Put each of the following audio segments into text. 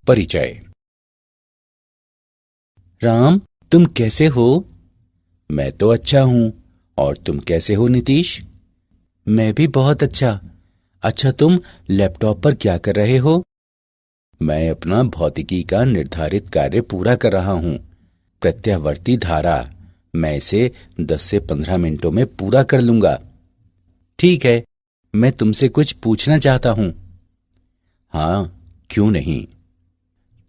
परिचय। राम, तुम कैसे हो? मैं तो अच्छा हूं। और तुम कैसे हो नीतीश? मैं भी बहुत अच्छा। अच्छा, तुम लैपटॉप पर क्या कर रहे हो? मैं अपना भौतिकी का निर्धारित कार्य पूरा कर रहा हूं। प्रत्यावर्ती धारा। मैं इसे 10 से 15 मिनटों में पूरा कर लूंगा। ठीक है, मैं तुमसे कुछ पूछना चाहता हूं। हाँ, क्यों नहीं।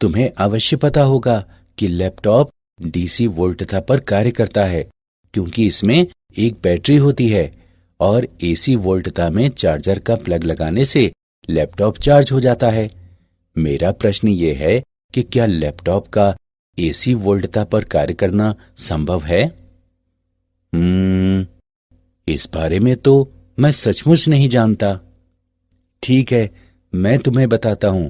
तुम्हें अवश्य पता होगा कि लैपटॉप डीसी वोल्टता पर कार्य करता है, क्योंकि इसमें एक बैटरी होती है और एसी वोल्टता में चार्जर का प्लग लगाने से लैपटॉप चार्ज हो जाता है। मेरा प्रश्न ये है कि क्या लैपटॉप का एसी वोल्टता पर कार्य करना संभव है? इस बारे में तो मैं सचमुच नहीं जानता। ठीक है, मैं तुम्हें बताता हूं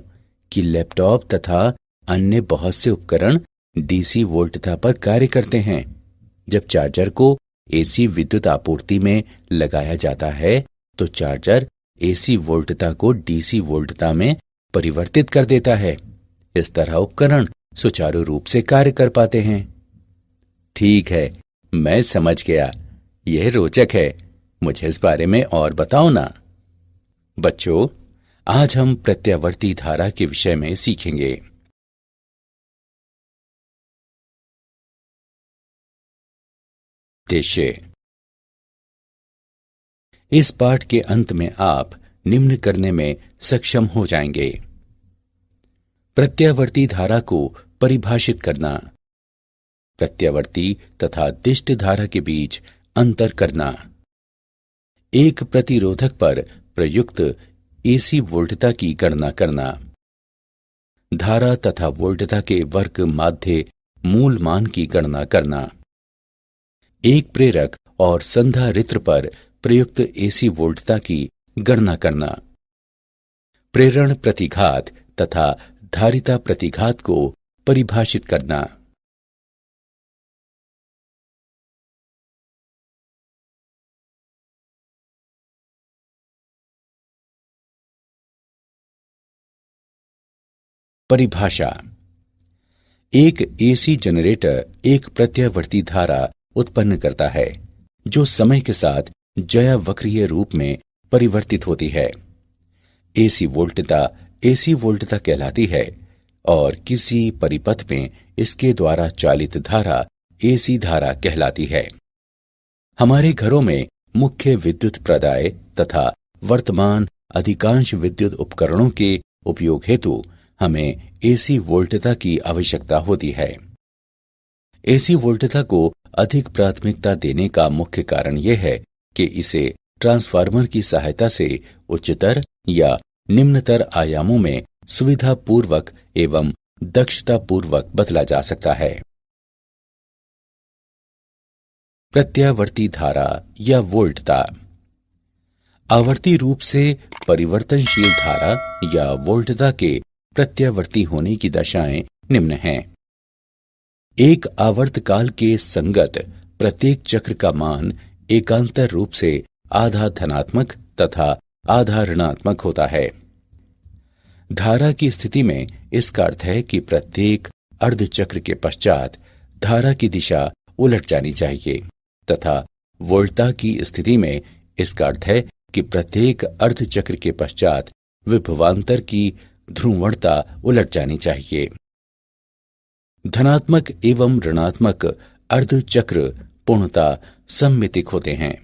कि लैपटॉप तथा अन्य बहुत से उपकरण डीसी वोल्टता पर कार्य करते हैं। जब चार्जर को एसी विद्युत आपूर्ति में लगाया जाता है तो चार्जर एसी वोल्टता को डीसी वोल्टता में परिवर्तित कर देता है। इस तरह उपकरण सुचारू रूप से कार्य कर पाते हैं। ठीक है, मैं समझ गया। यह रोचक है। मुझे इस बारे में और बताओ ना। बच्चों, आज हम प्रत्यावर्ती धारा के विषय में सीखेंगे। उद्देश्य। इस पाठ के अंत में आप निम्न करने में सक्षम हो जाएंगे। प्रत्यावर्ती धारा को परिभाषित करना, प्रत्यावर्ती तथा दिष्ट धारा के बीच अंतर करना, एक प्रतिरोधक पर प्रयुक्त एसी वोल्टता की गणना करना, धारा तथा वोल्टता के वर्ग माध्य मूल मान की गणना करना, एक प्रेरक और संधारित्र पर प्रयुक्त एसी वोल्टता की गणना करना, प्रेरण प्रतिघात तथा धारिता प्रतिघात को परिभाषित करना। परिभाषा। एक एसी जनरेटर एक प्रत्यावर्ती धारा उत्पन्न करता है जो समय के साथ ज्यावक्रीय रूप में परिवर्तित होती है। एसी वोल्टता कहलाती है और किसी परिपथ में इसके द्वारा चालित धारा एसी धारा कहलाती है। हमारे घरों में मुख्य विद्युत प्रदाय तथा वर्तमान अधिकांश विद्युत उपकरणों के उपयोग हेतु हमें एसी वोल्टता की आवश्यकता होती है। एसी वोल्टता को अधिक प्राथमिकता देने का मुख्य कारण यह है कि इसे ट्रांसफार्मर की सहायता से उच्चतर या निम्नतर आयामों में सुविधापूर्वक एवं दक्षतापूर्वक बदला जा सकता है। प्रत्यावर्ती धारा या वोल्टता। आवर्ती रूप से परिवर्तनशील धारा या वोल्टता के प्रत्यावर्ती होने की दशाएं निम्न हैं। एक आवर्तकाल के संगत प्रत्येक चक्र का मान एकांतर रूप से आधा धनात्मक तथा आधा ऋणात्मक होता है। धारा की स्थिति में इसका अर्थ है कि प्रत्येक अर्धचक्र के पश्चात धारा की दिशा उलट जानी चाहिए तथा वोल्टता की स्थिति में इसका अर्थ है कि प्रत्येक अर्धचक्र के पश्चात विभवांतर की ध्रुवणता उलट जानी चाहिए। धनात्मक एवं ऋणात्मक अर्धचक्र पूर्णतः सममितिक होते हैं।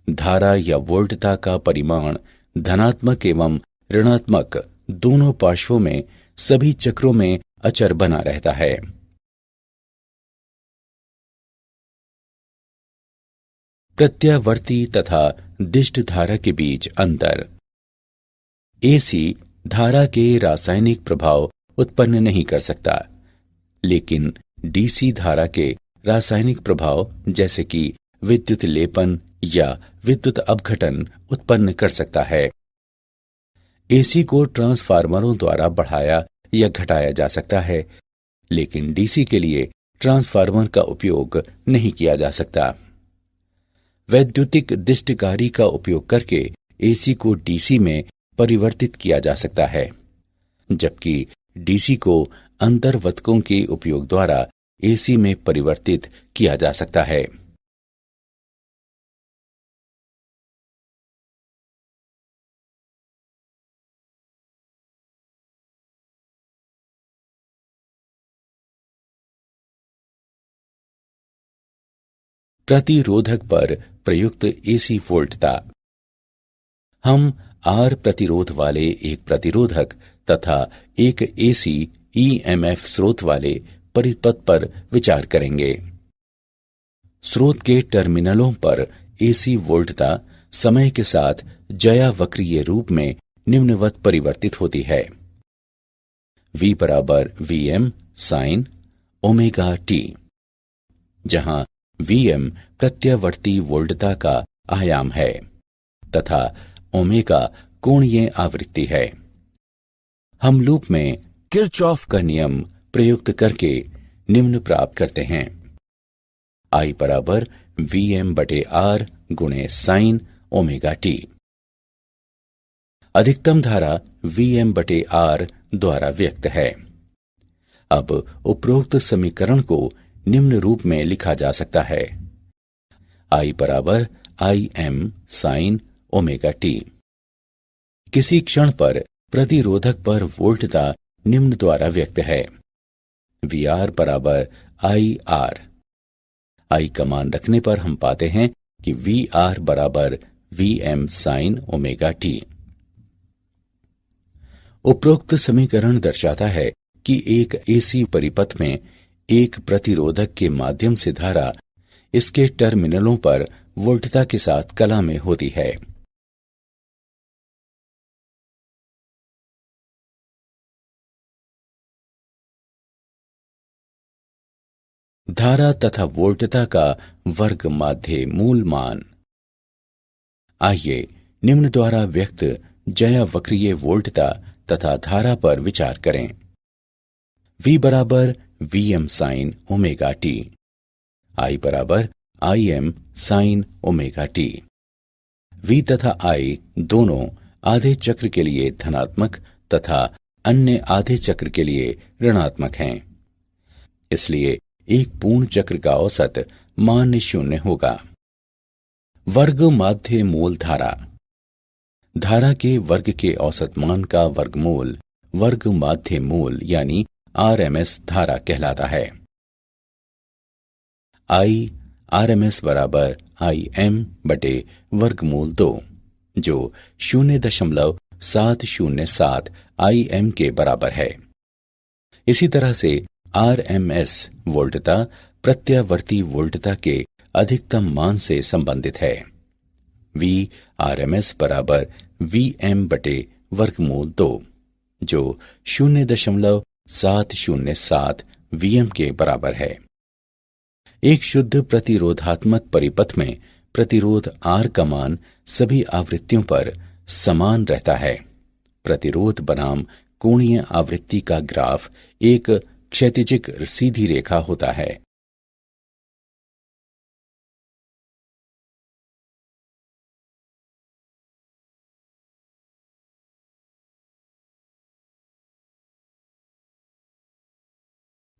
धारा या वोल्टता का परिमाण धनात्मक एवं ऋणात्मक दोनों पार्श्वों में सभी चक्रों में अचर बना रहता है। प्रत्यावर्ती तथा दिष्ट धारा के बीच अंतर। एसी धारा के रासायनिक प्रभाव उत्पन्न नहीं कर सकता, लेकिन डीसी धारा के रासायनिक प्रभाव जैसे कि विद्युत लेपन या विद्युत अपघटन उत्पन्न कर सकता है। एसी को ट्रांसफार्मरों द्वारा बढ़ाया या घटाया जा सकता है, लेकिन डीसी के लिए ट्रांसफार्मर का उपयोग नहीं किया जा सकता। वैद्युतिक दिष्टकारी का उपयोग करके एसी को डीसी में परिवर्तित किया जा सकता है, जबकि डीसी को अंतर्वतकों के उपयोग द्वारा एसी में परिवर्तित किया जा सकता है। प्रतिरोधक पर प्रयुक्त एसी वोल्टता। हम आर प्रतिरोध वाले एक प्रतिरोधक तथा एक एसी ईएमएफ स्रोत वाले परिपथ पर विचार करेंगे। स्रोत के टर्मिनलों पर एसी वोल्टता समय के साथ ज्यावक्रीय रूप में निम्नवत परिवर्तित होती है। V बराबर Vm साइन ओमेगा टी, जहां Vm प्रत्यावर्ती वोल्टता का आयाम है तथा ओमेगा कोणीय आवृत्ति है। हम लूप में किरचॉफ का नियम प्रयुक्त करके निम्न प्राप्त करते हैं। I बराबर Vm बटे R गुणे साइन ओमेगा टी। अधिकतम धारा Vm बटे R द्वारा व्यक्त है। अब उपरोक्त समीकरण को निम्न रूप में लिखा जा सकता है। I बराबर Im साइन ओमेगा टी। किसी क्षण पर प्रतिरोधक पर वोल्टता निम्न द्वारा व्यक्त है। VR बराबर IR। I का मान रखने पर हम पाते हैं कि VR बराबर Vm साइन ओमेगा टी। उपरोक्त समीकरण दर्शाता है कि एक एसी परिपथ में एक प्रतिरोधक के माध्यम से धारा इसके टर्मिनलों पर वोल्टता के साथ कला में होती है। धारा तथा वोल्टता का वर्ग माध्य मूल मान। आइए निम्न द्वारा व्यक्त ज्यावक्रीय वोल्टता तथा धारा पर विचार करें। V बराबर Vm sine omega T. I बराबर Im sine omega T. V तथा I दोनों आधे चक्र के लिए धनात्मक तथा अन्य आधे चक्र के लिए ऋणात्मक हैं। इसलिए एक पूर्ण चक्र का औसत मान 0 होगा। वर्ग माध्य मूल धारा। धारा के वर्ग के औसत मान का वर्गमूल वर्ग माध्य मूल यानी आरएमएस धारा कहलाता है। I आरएमएस बराबर Im बटे वर्गमूल 2, जो 0.707 Im के बराबर है। इसी तरह से आरएमएस वोल्टता प्रत्यावर्ती वोल्टता के अधिकतम मान से संबंधित है। V आरएमएस बराबर Vm बटे वर्गमूल 2, जो 0.707 Vm के बराबर है। एक शुद्ध प्रतिरोधात्मक परिपथ में प्रतिरोध R का मान सभी आवृत्तियों पर समान रहता है। प्रतिरोध बनाम कोणीय आवृत्ति का ग्राफ एक क्षैतिजिक सीधी रेखा होता है।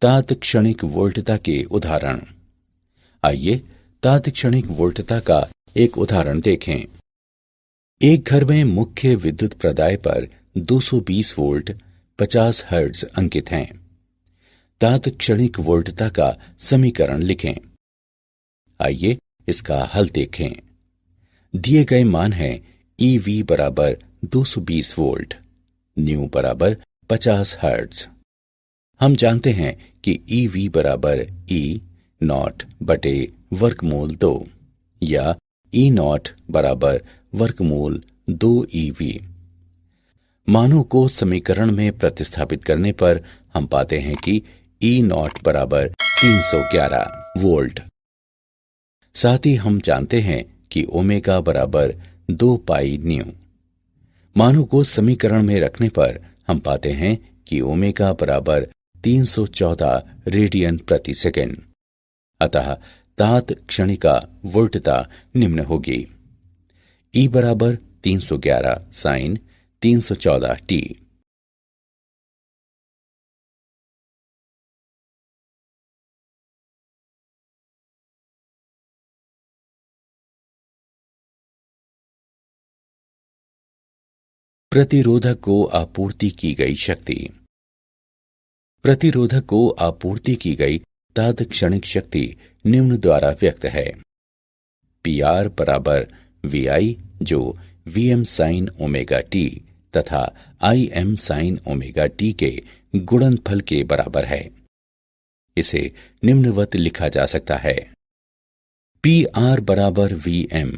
तात्क्षणिक वोल्टता के उदाहरण। आइए तात्क्षणिक वोल्टता का एक उदाहरण देखें। एक घर में मुख्य विद्युत प्रदाय पर 220 वोल्ट 50 हर्ट्ज अंकित हैं। तात्क्षणिक वोल्टता का समीकरण लिखें। आइए इसका हल देखें। दिए गए मान है EV बराबर 220 वोल्ट, न्यू बराबर 50 हर्ट्ज। हम जानते हैं कि EV बराबर E नॉट बटे वर्गमूल 2 या E नॉट बराबर वर्गमूल 2 EV। मानों को समीकरण में प्रतिस्थापित करने पर हम पाते हैं कि E नॉट बराबर 311 वोल्ट। साथ ही हम जानते हैं कि ओमेगा बराबर 2 पाई न्यू। मानों को समीकरण में रखने पर हम पाते हैं कि ओमेगा बराबर 314 रेडियन प्रति सेकंड। अतः तात्क्षणिका वोल्टता निम्न होगी। E बराबर 311 साइन 314 टी। प्रतिरोधक को आपूर्ति की गई शक्ति। प्रतिरोधक को आपूर्ति की गई तात्क्षणिक शक्ति निम्न द्वारा व्यक्त है। PR बराबर VI, जो VM साइन ओमेगा टी तथा IM साइन ओमेगा टी के गुणनफल के बराबर है। इसे निम्नवत लिखा जा सकता है। PR बराबर VM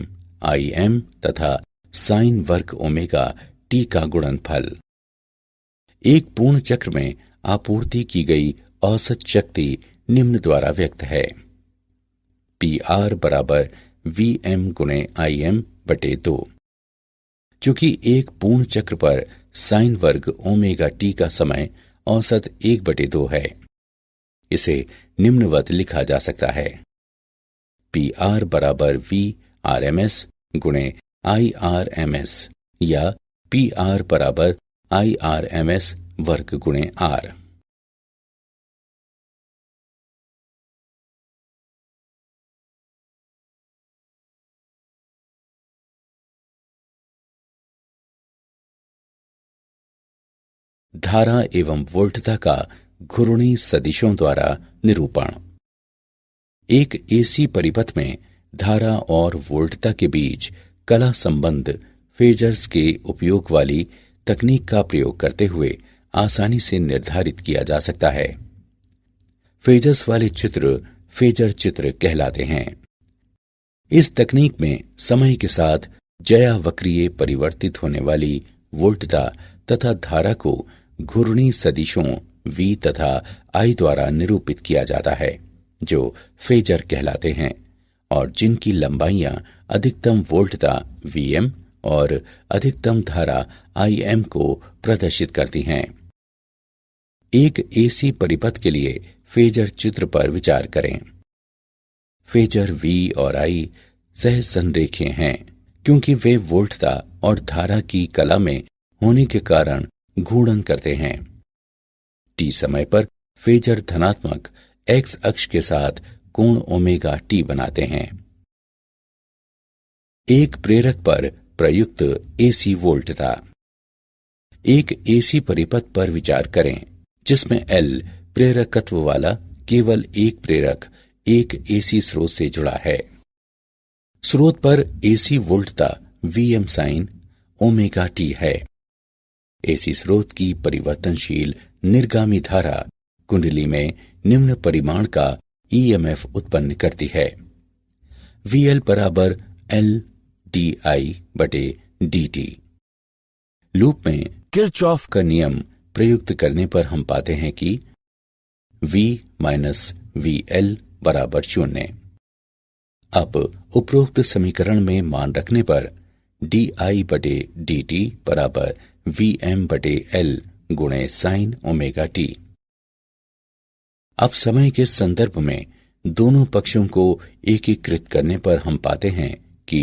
IM तथा साइन वर्ग ओमेगा टी का गुणनफल। एक पूर्ण चक्र में आपूर्ति की गई औसत शक्ति निम्न द्वारा व्यक्त है। PR बराबर VM गुणे IM बटे 2। चूंकि एक पूर्ण चक्र पर साइन वर्ग ओमेगा टी का समय औसत 1/2 है, इसे निम्नवत लिखा जा सकता है। PR बराबर VRMS गुणे IRMS या PR बराबर IRMS वर्ग गुणे R। धारा एवं वोल्टता का घूर्णी सदिशों द्वारा निरूपण। एक AC परिपथ में धारा और वोल्टता के बीच कला संबंध फेजर्स के उपयोग वाली तकनीक का प्रयोग करते हुए आसानी से निर्धारित किया जा सकता है। फेजर्स वाले चित्र फेजर चित्र कहलाते हैं। इस तकनीक में समय के साथ ज्यावक्रीय परिवर्तित होने वाली वोल्टता तथा धारा को घूर्णी सदिशों V तथा I द्वारा निरूपित किया जाता है, जो फेजर कहलाते हैं और जिनकी लंबाइयां अधिकतम वोल्टता VM और अधिकतम धारा IM को प्रदर्शित करती हैं। एक AC परिपथ के लिए फेजर चित्र पर विचार करें। फेजर V और I सहसंरेखीय हैं, क्योंकि वे वोल्टता और धारा की कला में होने के कारण घूर्णन करते हैं। T समय पर फेजर धनात्मक X अक्ष के साथ कोण ओमेगा T बनाते हैं। एक प्रेरक पर प्रयुक्त AC वोल्टता। एक AC परिपथ पर विचार करें जिसमें L प्रेरकत्व वाला केवल एक प्रेरक एक AC स्रोत से जुड़ा है। स्रोत पर AC वोल्टता VM sine omega T है। AC स्रोत की परिवर्तनशील निर्गामी धारा कुंडली में निम्न परिमाण का EMF उत्पन्न करती है। VL बराबर LdI बटे dt। लूप में किरचॉफ का नियम प्रयुक्त करने पर हम पाते हैं कि V माइनस VL बराबर 0। अब उपरोक्त समीकरण में मान रखने पर DI बटे dt बराबर VM बटे L गुणे साइन ओमेगा T। अब समय के संदर्भ में दोनों पक्षों को एकीकृत करने पर हम पाते हैं कि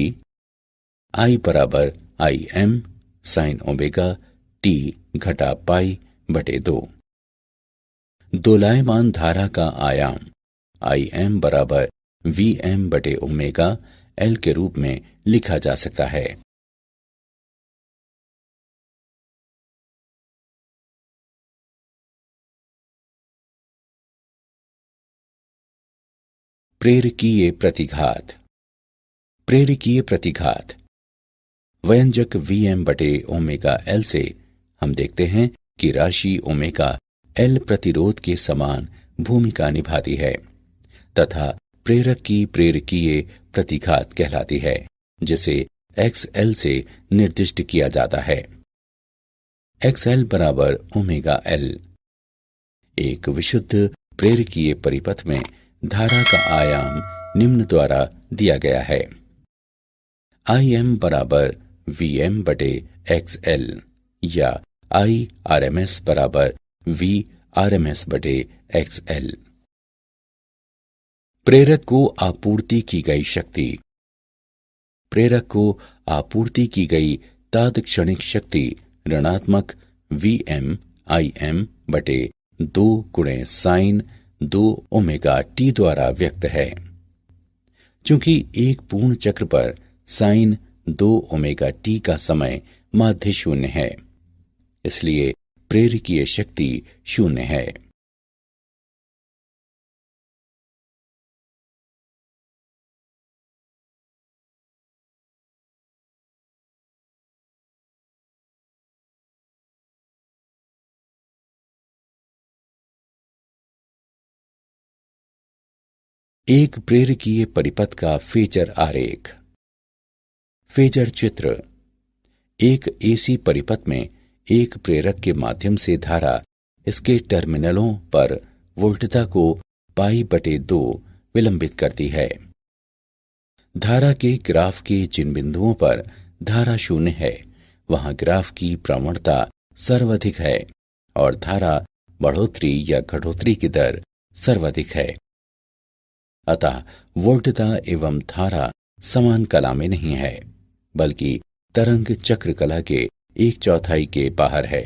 I बराबर IM साइन ओमेगा T घटा पाई बटे 2। दोलायमान धारा का आयाम IM बराबर VM बटे ओमेगा L के रूप में लिखा जा सकता है। प्रेरकीय प्रतिघात। प्रेरकीय प्रतिघात व्यंजक VM बटे ओमेगा L से हम देखते हैं कि राशि ओमेगा L प्रतिरोध के समान भूमिका निभाती है तथा प्रेरक की प्रेरकीय प्रतिघात कहलाती है, जिसे XL से निर्दिष्ट किया जाता है। XL बराबर ओमेगा L। एक विशुद्ध प्रेरकीय परिपथ में धारा का आयाम निम्न द्वारा दिया गया है। IM बराबर VM बटे XL या IRMS बराबर VRMS बटे XL। प्रेरक को आपूर्ति की गई शक्ति। प्रेरक को आपूर्ति की गई तात्क्षणिक शक्ति ऋणात्मक VM IM बटे 2 गुणे साइन 2 ओमेगा T द्वारा व्यक्त है। चूंकि एक पूर्ण चक्र पर साइन 2 ओमेगा T का समय माध्य 0 है, इसलिए प्रेरकीय शक्ति शून्य है। एक प्रेरकीय परिपथ का फेजर आरेख। फेजर चित्र। एक एसी परिपथ में एक प्रेरक के माध्यम से धारा इसके टर्मिनलों पर वोल्टता को π/2 विलंबित करती है। धारा के ग्राफ के जिन बिंदुओं पर धारा शून्य है वहां ग्राफ की प्रवणता सर्वाधिक है और धारा बढ़ोतरी या घटोतरी की दर सर्वाधिक है। अतः वोल्टता एवं धारा समान कला में नहीं है, बल्कि तरंग चक्र कला के 1/4 के बाहर है।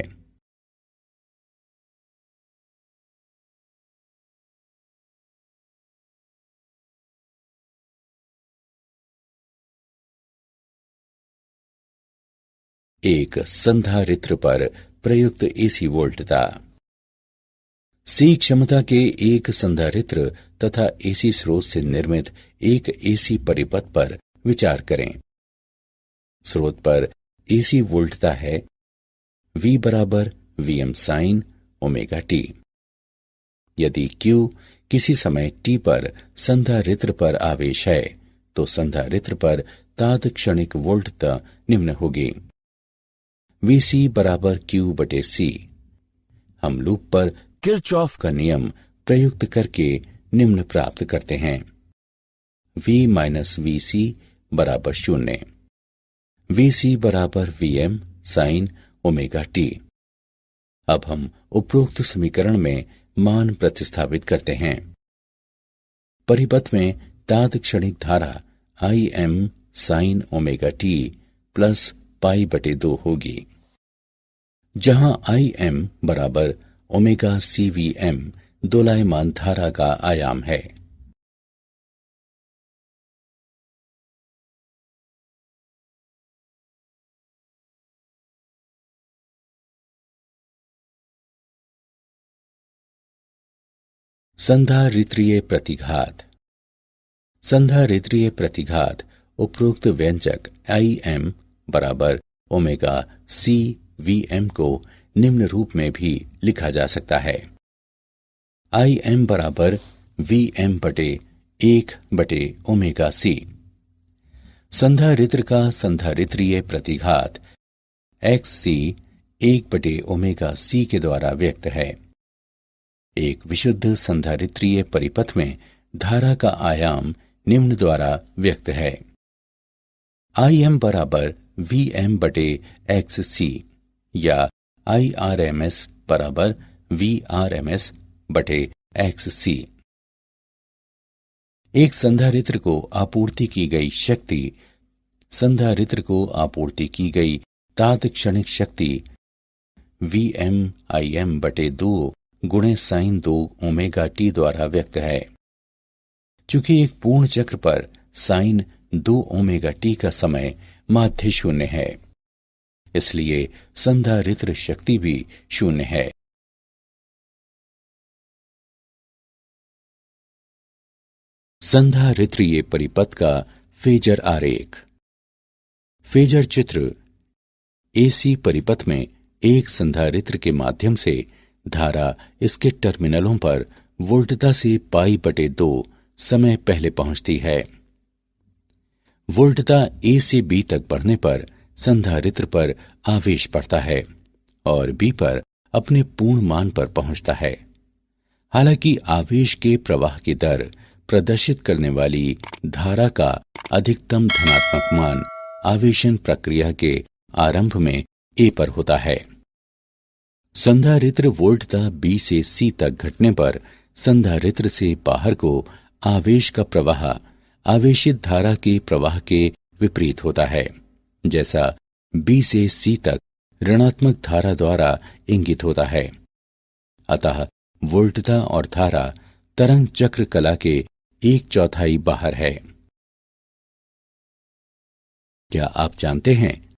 एक संधारित्र पर प्रयुक्त एसी वोल्टता। सी क्षमता के एक संधारित्र तथा एसी स्रोत से निर्मित एक एसी परिपथ पर विचार करें। स्रोत पर एसी वोल्टता है V = Vm sin ω t। यदि Q किसी समय t पर संधारित्र पर आवेश है तो संधारित्र पर तात्क्षणिक वोल्टता निम्न होगी। Vc = Q/C। हम लूप पर किरचॉफ का नियम प्रयुक्त करके निम्न प्राप्त करते हैं। V - Vc = 0। Vc = Vm sin ω t। अब हम उपरोक्त समीकरण में मान प्रतिस्थापित करते हैं। परिपथ में तात्क्षणिक धारा Im sin ω t प्लस π/2 होगी, जहां Im = ωCVm दोलायमान धारा का आयाम है। संधारित्रीय प्रतिघात। संधारित्रीय प्रतिघात उपरोक्त व्यंजक Im = ωCVm को निम्न रूप में भी लिखा जा सकता है। Im = Vm/1/ωc। संधारित्र का संधारित्रीय प्रतिघात XC 1/ωc के द्वारा व्यक्त है। एक विशुद्ध संधारित्रीय परिपथ में धारा का आयाम निम्न द्वारा व्यक्त है। Im = Vm/XC या Irms = Vrms/XC। एक संधारित्र को आपूर्ति की गई शक्ति संधारित्र को आपूर्ति की गई तात्क्षणिक शक्ति Vm/Im/2 × sin 2ωt द्वारा व्यक्त है। चूंकि एक पूर्ण चक्र पर sin 2ωt का समय माध्य शून्य है, इसलिए संधारित्र शक्ति भी शून्य है। संधारित्रीय परिपथ का फेजर आरेख। फेजर चित्र। एसी परिपथ में एक संधारित्र के माध्यम से धारा इसके टर्मिनलों पर वोल्टता से π/2 समय पहले पहुंचती है। वोल्टता A से B तक बढ़ने पर संधारित्र पर आवेश पड़ता है और B पर अपने पूर्ण मान पर पहुंचता है। हालांकि आवेश के प्रवाह की दर प्रदर्शित करने वाली धारा का अधिकतम धनात्मक मान आवेशन प्रक्रिया के आरंभ में A पर होता है। संधारित्र वोल्टता B से C तक घटने पर संधारित्र से बाहर को आवेश का प्रवाह आवेशित धारा के प्रवाह के विपरीत होता है, जैसा B से C तक ऋणात्मक धारा द्वारा इंगित होता है। अतः वोल्टता और धारा तरंग चक्र कला के 1/4 बाहर है। क्या आप जानते हैं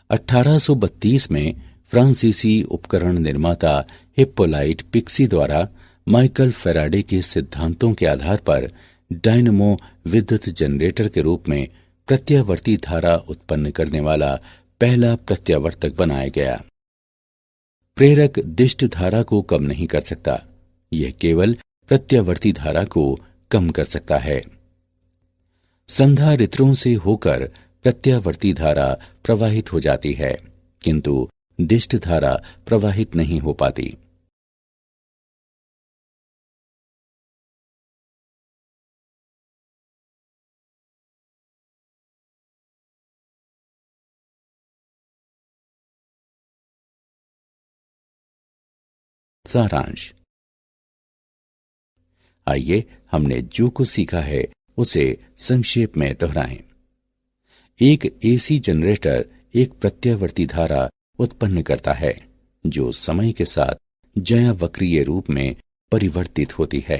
1832 में फ्रांसीसी उपकरण निर्माता हिप्पोलाइट पिक्सी द्वारा माइकल फैराडे के सिद्धांतों के आधार पर डायनमो विद्युत जनरेटर के रूप में प्रत्यावर्ती धारा उत्पन्न करने वाला पहला प्रत्यावर्तक बनाया गया। प्रेरक दिष्ट धारा को कम नहीं कर सकता, यह केवल प्रत्यावर्ती धारा को कम कर सकता है। संधारित्रों से होकर प्रत्यावर्ती धारा प्रवाहित हो जाती है, किंतु दिष्ट धारा प्रवाहित नहीं हो पाती। सारांश। आइए हमने जो कुछ सीखा है उसे संक्षेप में दोहराएं। एक एसी जनरेटर एक प्रत्यावर्ती धारा उत्पन्न करता है जो समय के साथ ज्यावक्रीय रूप में परिवर्तित होती है।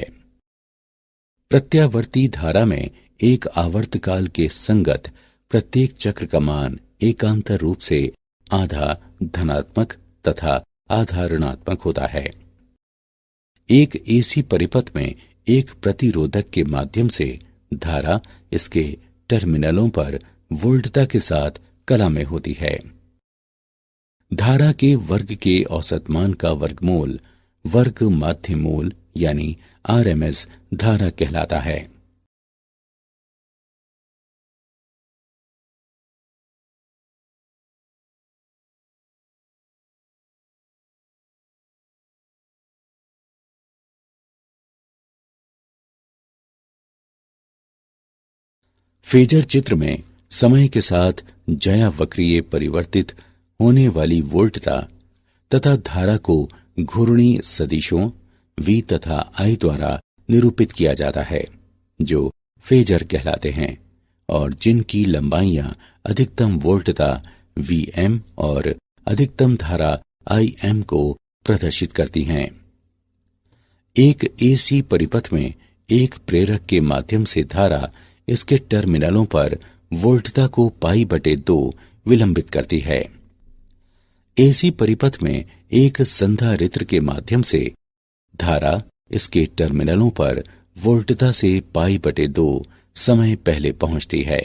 प्रत्यावर्ती धारा में एक आवर्तकाल के संगत प्रत्येक चक्र का मान एकांतर रूप से आधा धनात्मक तथा आधा ऋणात्मक होता है। एक एसी परिपथ में एक प्रतिरोधक के माध्यम से धारा इसके टर्मिनलों पर वोल्टता के साथ कला में होती है। धारा के वर्ग के औसत मान का वर्गमूल वर्ग माध्य मूल यानी आरएमएस धारा कहलाता है। फेजर चित्र में समय के साथ ज्यावक्रीय परिवर्तित होने वाली वोल्टता तथा धारा को घूर्णी सदिशों V तथा I द्वारा निरूपित किया जाता है, जो फेजर कहलाते हैं और जिनकी लंबाइयां अधिकतम वोल्टता Vm और अधिकतम धारा Im को प्रदर्शित करती हैं। एक एसी परिपथ में एक प्रेरक के माध्यम से धारा इसके टर्मिनलों पर वोल्टता को π/2 विलंबित करती है। एसी परिपथ में एक संधारित्र के माध्यम से धारा इसके टर्मिनलों पर वोल्टता से π/2 समय पहले पहुंचती है।